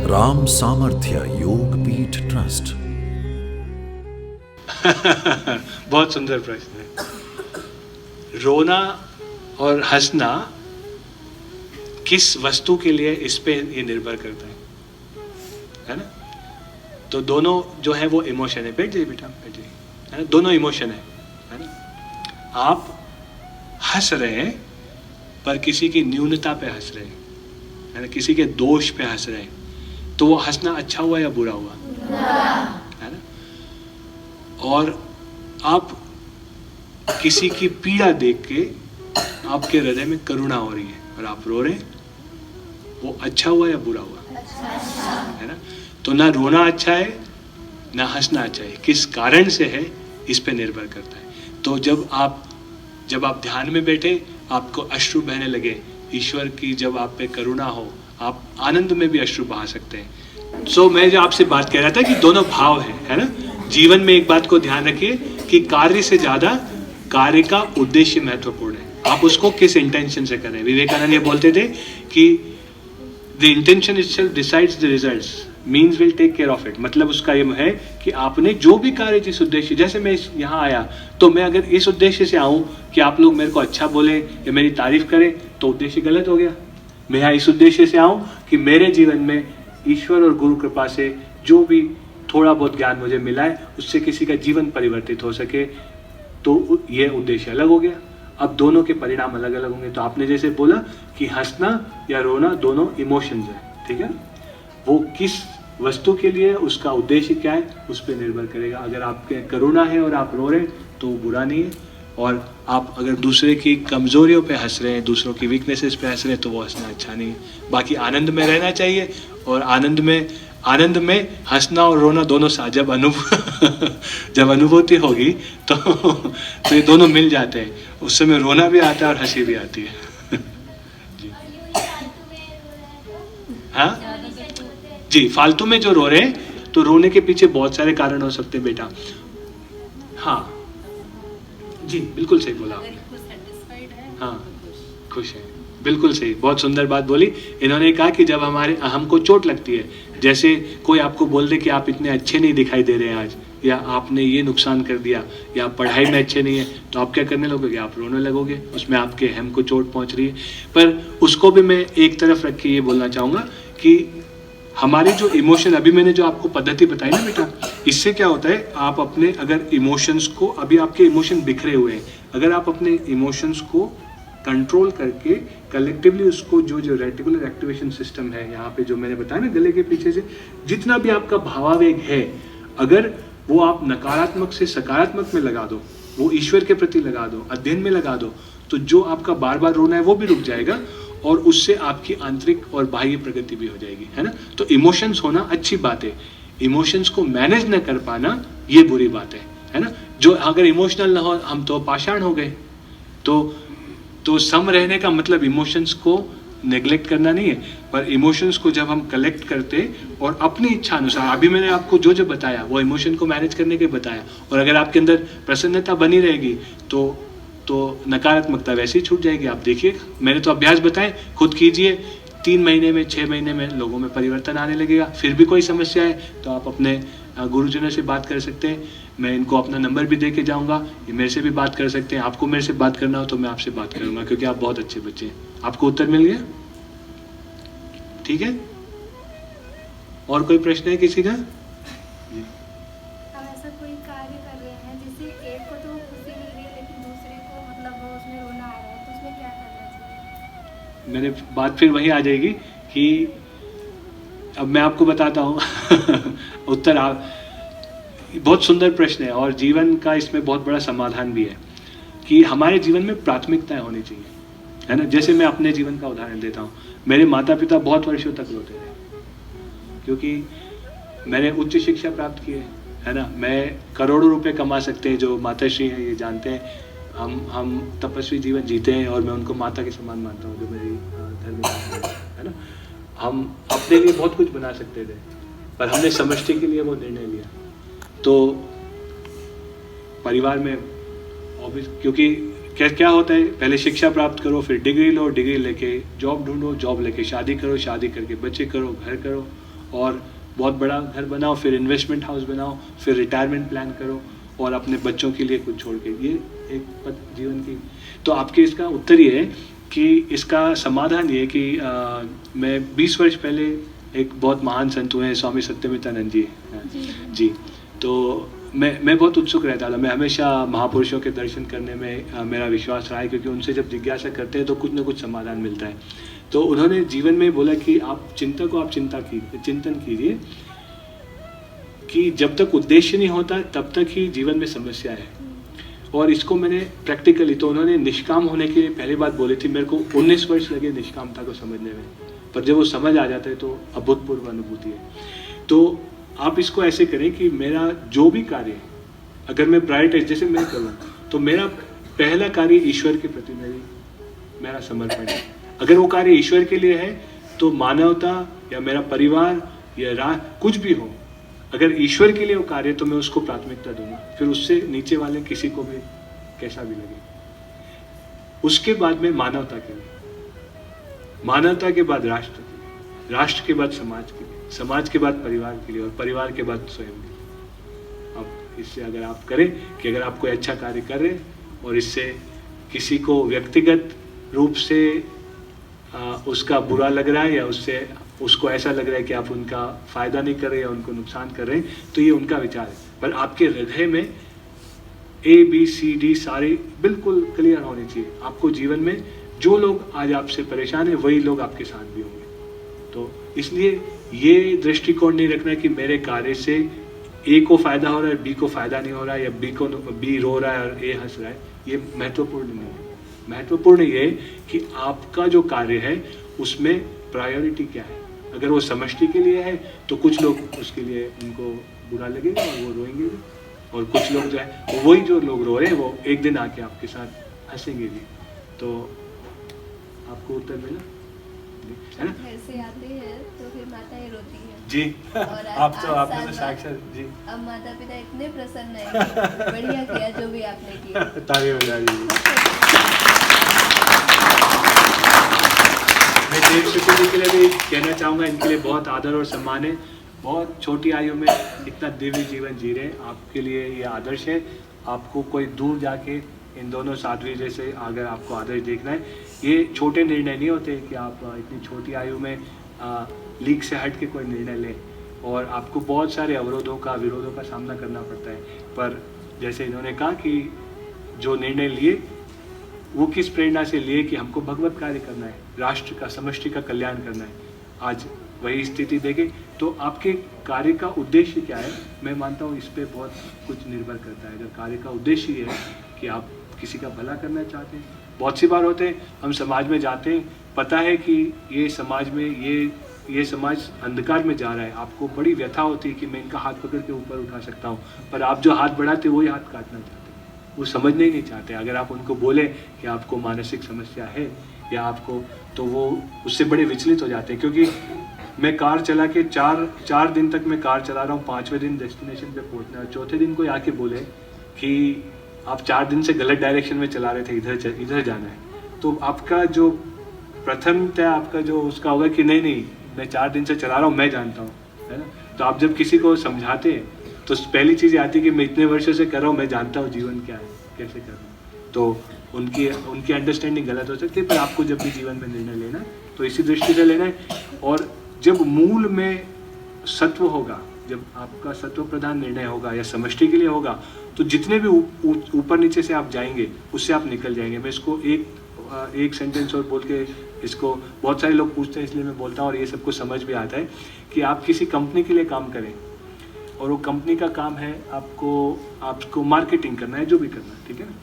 राम सामर्थ्य योग पीठ ट्रस्ट। बहुत सुंदर प्रश्न है। रोना और हंसना किस वस्तु के लिए, इस पे ये निर्भर करता है ना। तो दोनों जो है वो इमोशन है। बैठ जाइए बेटा, बैठ जाइए, है ना। दोनों इमोशन है ना। आप हंस रहे हैं पर किसी की न्यूनता पे हंस रहे हैं, है ना, किसी के दोष पे हंस रहे हैं, तो वो हंसना अच्छा हुआ या बुरा हुआ? है ना। और आप किसी की पीड़ा देख के आपके हृदय में करुणा हो रही है और आप रो रहे हैं, वो अच्छा हुआ या बुरा हुआ? है ना। तो ना रोना अच्छा है ना हंसना अच्छा है, किस कारण से है इस पे निर्भर करता है। तो जब आप ध्यान में बैठे, आपको अश्रु बहने लगे, ईश्वर की जब आप पे करुणा हो, आप आनंद में भी अश्रु बहा सकते हैं। सो मैं जो आपसे बात कह रहा था कि दोनों भाव है ना। जीवन में एक बात को ध्यान रखिए कि कार्य से ज्यादा कार्य का उद्देश्य महत्वपूर्ण है। आप उसको किस इंटेंशन से करें। विवेकानंद ये बोलते थे कि the intention itself decides the results, means will take care of it. मतलब उसका ये है कि आपने जो भी कार्य जिस उद्देश्य, जैसे मैं यहाँ आया तो मैं अगर इस उद्देश्य से आऊँ कि आप लोग मेरे को अच्छा बोले या मेरी तारीफ करें, तो उद्देश्य गलत हो गया। मैं यहाँ इस उद्देश्य से आऊँ कि मेरे जीवन में ईश्वर और गुरु कृपा से जो भी थोड़ा बहुत ज्ञान मुझे मिला है उससे किसी का जीवन परिवर्तित हो सके, तो ये उद्देश्य अलग हो गया। अब दोनों के परिणाम अलग अलग होंगे। तो आपने जैसे बोला कि हंसना या रोना दोनों इमोशंस है, ठीक है। वो किस वस्तु के लिए, उसका उद्देश्य क्या है, उस पर निर्भर करेगा। अगर आपके करुणा है और आप रो रहे हैं तो वो बुरा नहीं है, और आप अगर दूसरे की कमजोरियों पे हंस रहे हैं, दूसरों की वीकनेसेस पे हंस रहे हैं, तो वो हंसना अच्छा नहीं है। बाकी आनंद में रहना चाहिए, और आनंद में हंसना और रोना दोनों साथ जब अनुभूति होगी तो ये दोनों मिल जाते हैं। उस समय रोना भी आता है और हंसी भी आती है। जी हाँ जी, फालतू में जो रो रहे हैं, तो रोने के पीछे बहुत सारे कारण हो सकते हैं बेटा। हाँ जी, बिल्कुल सही बोला आपने। हाँ, खुश है, बिल्कुल सही, बहुत सुंदर बात बोली। इन्होंने कहा कि जब हमको चोट लगती है, जैसे कोई आपको बोल दे कि आप इतने अच्छे नहीं दिखाई दे रहे हैं आज, या आपने ये नुकसान कर दिया, या आप पढ़ाई में अच्छे नहीं है, तो आप क्या करने लगोगे? आप रोने लगोगे, उसमें आपके हम को चोट पहुंच रही है। पर उसको भी मैं एक तरफ रख के ये बोलना चाहूँगा कि हमारे जो इमोशन, अभी मैंने जो आपको पद्धति बताई ना बेटा, इससे क्या होता है, आप अपने अगर इमोशंस को, अभी आपके इमोशन बिखरे हुए हैं, अगर आप अपने इमोशंस को कंट्रोल करके कलेक्टिवली उसको, जो रेटिकुलर एक्टिवेशन सिस्टम है यहाँ पे जो मैंने बताया ना गले के पीछे से, जितना भी आपका भावावेग है, अगर वो आप नकारात्मक से सकारात्मक में लगा दो, वो ईश्वर के प्रति लगा दो, अध्ययन में लगा दो, तो जो आपका बार बार रोना है वो भी रुक जाएगा, और उससे आपकी आंतरिक और बाह्य प्रगति भी हो जाएगी, है ना। तो इमोशंस होना अच्छी बात है, इमोशंस को मैनेज न कर पाना ये बुरी बात है ना। जो अगर इमोशनल ना हो, हम तो पाषाण हो गए। तो सम रहने का मतलब इमोशंस को नेग्लेक्ट करना नहीं है, पर इमोशंस को जब हम कलेक्ट करते और अपनी इच्छा अनुसार, अभी मैंने आपको जो बताया वो इमोशन को मैनेज करने के बताया, और अगर आपके अंदर प्रसन्नता बनी रहेगी तो नकारात्मकता वैसे ही छूट जाएगी। आप देखिए, मैंने तो अभ्यास बताए, खुद कीजिए, 3 महीने में 6 महीने में लोगों में परिवर्तन आने लगेगा। फिर भी कोई समस्या है तो आप अपने गुरुजनों से बात कर सकते हैं। मैं इनको अपना नंबर भी दे के जाऊँगा, ये मेरे से भी बात कर सकते हैं। आपको मेरे से बात करना हो तो मैं आपसे बात करूँगा, क्योंकि आप बहुत अच्छे बच्चे हैं। आपको उत्तर मिल गया, ठीक है। और कोई प्रश्न है किसी का? ऐसा कोई कार्य कर रहे हैं जिससे एक को तो खुशी मिल रही है लेकिन दूसरे को मतलब वो उसमें रोना आ रहा है, तो उसमें क्या करना चाहिए? मैंने बात फिर वही आ जाएगी कि अब मैं आपको बताता हूँ उत्तर। आप, बहुत सुंदर प्रश्न है, और जीवन का इसमें बहुत बड़ा समाधान भी है कि हमारे जीवन में प्राथमिकताएं होनी चाहिए, है ना। जैसे मैं अपने जीवन का उदाहरण देता हूँ। मेरे माता पिता बहुत वर्षों तक रोते रहे, क्योंकि मैंने उच्च शिक्षा प्राप्त की है ना। मैं करोड़ों रुपए कमा सकते हैं, जो माताश्री हैं ये जानते हैं। हम तपस्वी जीवन जीते हैं, और मैं उनको माता के समान मानता हूँ, जो मेरी धर्म है ना। हम अपने लिए बहुत कुछ बना सकते थे, पर हमने समष्टि के लिए वो निर्णय लिया। तो परिवार में क्योंकि क्या होता है, पहले शिक्षा प्राप्त करो, फिर डिग्री लो, डिग्री लेके जॉब ढूंढो, जॉब लेके शादी करो, शादी करके बच्चे करो, घर करो, और बहुत बड़ा घर बनाओ, फिर इन्वेस्टमेंट हाउस बनाओ, फिर रिटायरमेंट प्लान करो और अपने बच्चों के लिए कुछ छोड़ के, ये एक पथ जीवन की। तो आपके इसका उत्तर ये है कि इसका समाधान ये है कि मैं 20 वर्ष पहले एक बहुत महान संत हुए हैं स्वामी सत्यमितानंद जी, जी, तो मैं बहुत उत्सुक रहता था। मैं हमेशा महापुरुषों के दर्शन करने में मेरा विश्वास रहा है, क्योंकि उनसे जब जिज्ञासा करते हैं तो कुछ ना कुछ समाधान मिलता है। तो उन्होंने जीवन में बोला कि आप चिंतन कीजिए कि जब तक उद्देश्य नहीं होता तब तक ही जीवन में समस्या है। और इसको मैंने प्रैक्टिकली, तो उन्होंने निष्काम होने के लिए पहली बात बोली थी। मेरे को 19 वर्ष लगे निष्कामता को समझने में, पर जब वो समझ आ जाता है तो अभूतपूर्व अनुभूति है। तो आप इसको ऐसे करें कि मेरा जो भी कार्य है, अगर मैं प्रायोरिटाइज जैसे मैं करूँ, तो मेरा पहला कार्य ईश्वर के प्रति मेरा समर्पण है। अगर वो कार्य ईश्वर के लिए है तो मानवता या मेरा परिवार या कुछ भी हो, अगर ईश्वर के लिए वो कार्य तो मैं उसको प्राथमिकता दूंगा, फिर उससे नीचे वाले किसी को भी कैसा भी लगे। उसके बाद में मानवता के लिए, मानवता के बाद राष्ट्र के लिए, राष्ट्र के बाद समाज के लिए, समाज के बाद परिवार के लिए, और परिवार के बाद स्वयं के लिए। अब इससे अगर आप करें कि अगर आप कोई अच्छा कार्य कर रहे हैं और इससे किसी को व्यक्तिगत रूप से उसका बुरा लग रहा है या उसको ऐसा लग रहा है कि आप उनका फायदा नहीं कर रहे या उनको नुकसान कर रहे हैं, तो ये उनका विचार है। पर आपके हृदय में ABCD सारे बिल्कुल क्लियर होने चाहिए। आपको जीवन में जो लोग आज आपसे परेशान है वही लोग आपके साथ भी होंगे। तो इसलिए ये दृष्टिकोण नहीं रखना कि मेरे कार्य से A को फायदा हो रहा है, B को फायदा नहीं हो रहा है, या B रो रहा है और A हंस रहा है। ये महत्वपूर्ण नहीं है। महत्वपूर्ण ये है कि आपका जो कार्य है उसमें प्रायोरिटी क्या है। अगर वो समष्टि के लिए है तो कुछ लोग उसके लिए उनको बुरा लगेगा और वो रोएंगे भी, और कुछ लोग जो है वही जो लोग रो रहे हैं वो एक दिन आके आपके साथ हंसेंगे भी। तो आपको उत्तर मिला है ना? घर से आते हैं तो फिर माताएं रोती हैं जी। और आपने तो साक्षात जी। अब माता पिता इतने प्रसन्न हैं कि बढ़िया किया जो भी आपने किया। ताली बजा दीजिए। मैं देव शुक्ल जी के लिए भी कहना चाहूँगा, इनके लिए बहुत आदर और सम्मान है। बहुत छोटी आयु में इतना दिव्य जीवन जी रहे हैं, आपके लिए ये आदर्श है। आपको कोई दूर जाके इन दोनों साध्वी जैसे अगर आपको आदर्श देखना है, ये छोटे निर्णय नहीं होते कि आप इतनी छोटी आयु में लीक से हट के कोई निर्णय लें, और आपको बहुत सारे अवरोधों का विरोधों का सामना करना पड़ता है। पर जैसे इन्होंने कहा कि जो निर्णय लिए वो किस प्रेरणा से लिए कि हमको भगवत कार्य करना है, राष्ट्र का समष्टि का कल्याण करना है। आज वही स्थिति देखें तो आपके कार्य का उद्देश्य क्या है, मैं मानता हूँ इस पर बहुत कुछ निर्भर करता है। अगर कार्य का उद्देश्य ये है कि आप किसी का भला करना चाहते हैं, बहुत सी बार होते हैं हम समाज में जाते हैं, पता है कि ये समाज में ये समाज अंधकार में जा रहा है, आपको बड़ी व्यथा होती है कि मैं इनका हाथ पकड़ के ऊपर उठा सकता हूँ, पर आप जो हाथ बढ़ाते वही हाथ काटना चाहते हैं। वो समझने ही नहीं चाहते। अगर आप उनको बोले कि आपको मानसिक समस्या है या आपको, तो वो उससे बड़े विचलित हो जाते हैं। क्योंकि मैं कार चला के चार दिन तक मैं कार चला रहा हूँ, 5वें दिन डेस्टिनेशन पे पहुँचना है, चौथे दिन कोई आके बोले कि आप 4 दिन से गलत डायरेक्शन में चला रहे थे, इधर जाना है, तो आपका जो प्रथमतः आपका जो उसका होगा कि नहीं मैं 4 दिन से चला रहा हूँ, मैं जानता हूँ, है ना। तो आप जब किसी को समझाते हैं तो पहली चीज़ आती है कि मैं इतने वर्षों से कर रहा हूँ, मैं जानता हूँ जीवन क्या है, कैसे करना है। तो उनकी अंडरस्टैंडिंग गलत हो सकती है, पर आपको जब भी जीवन में निर्णय लेना है तो इसी दृष्टि से लेना है। और जब मूल में सत्व होगा, जब आपका सत्व प्रधान निर्णय होगा या समष्टि के लिए होगा, तो जितने भी ऊपर नीचे से आप जाएंगे उससे आप निकल जाएंगे। मैं इसको एक सेंटेंस और बोल के, इसको बहुत सारे लोग पूछते हैं इसलिए मैं बोलता हूँ और ये सबको समझ भी आता है कि आप किसी कंपनी के लिए काम करें और वो कंपनी का काम है आपको मार्केटिंग करना है, जो भी करना है, ठीक है ना।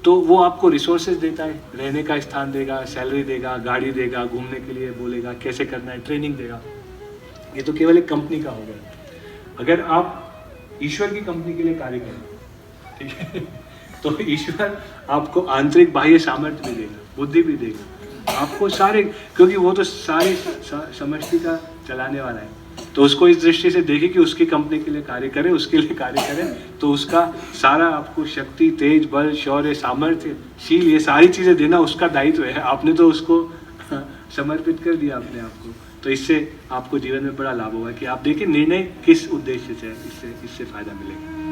तो वो आपको रिसोर्सेज देता है, रहने का स्थान देगा, सैलरी देगा, गाड़ी देगा, घूमने के लिए बोलेगा कैसे करना है, ट्रेनिंग देगा। ये तो केवल एक कंपनी का हो गया। अगर आप ईश्वर की कंपनी के लिए कार्य करें, ठीक है, तो ईश्वर आपको आंतरिक बाह्य सामर्थ्य भी देगा, बुद्धि भी देगा, आपको सारे, क्योंकि वो तो सारी समष्टि का चलाने वाला है। तो उसको इस दृष्टि से देखें कि उसकी कंपनी के लिए कार्य करें, उसके लिए कार्य करें, तो उसका सारा आपको शक्ति, तेज, बल, शौर्य, सामर्थ्य, शील, ये सारी चीज़ें देना उसका दायित्व है। आपने तो उसको समर्पित कर दिया अपने आप को। तो इससे आपको जीवन में बड़ा लाभ होगा कि आप देखिए निर्णय किस उद्देश्य से है, इससे फायदा मिलेगा।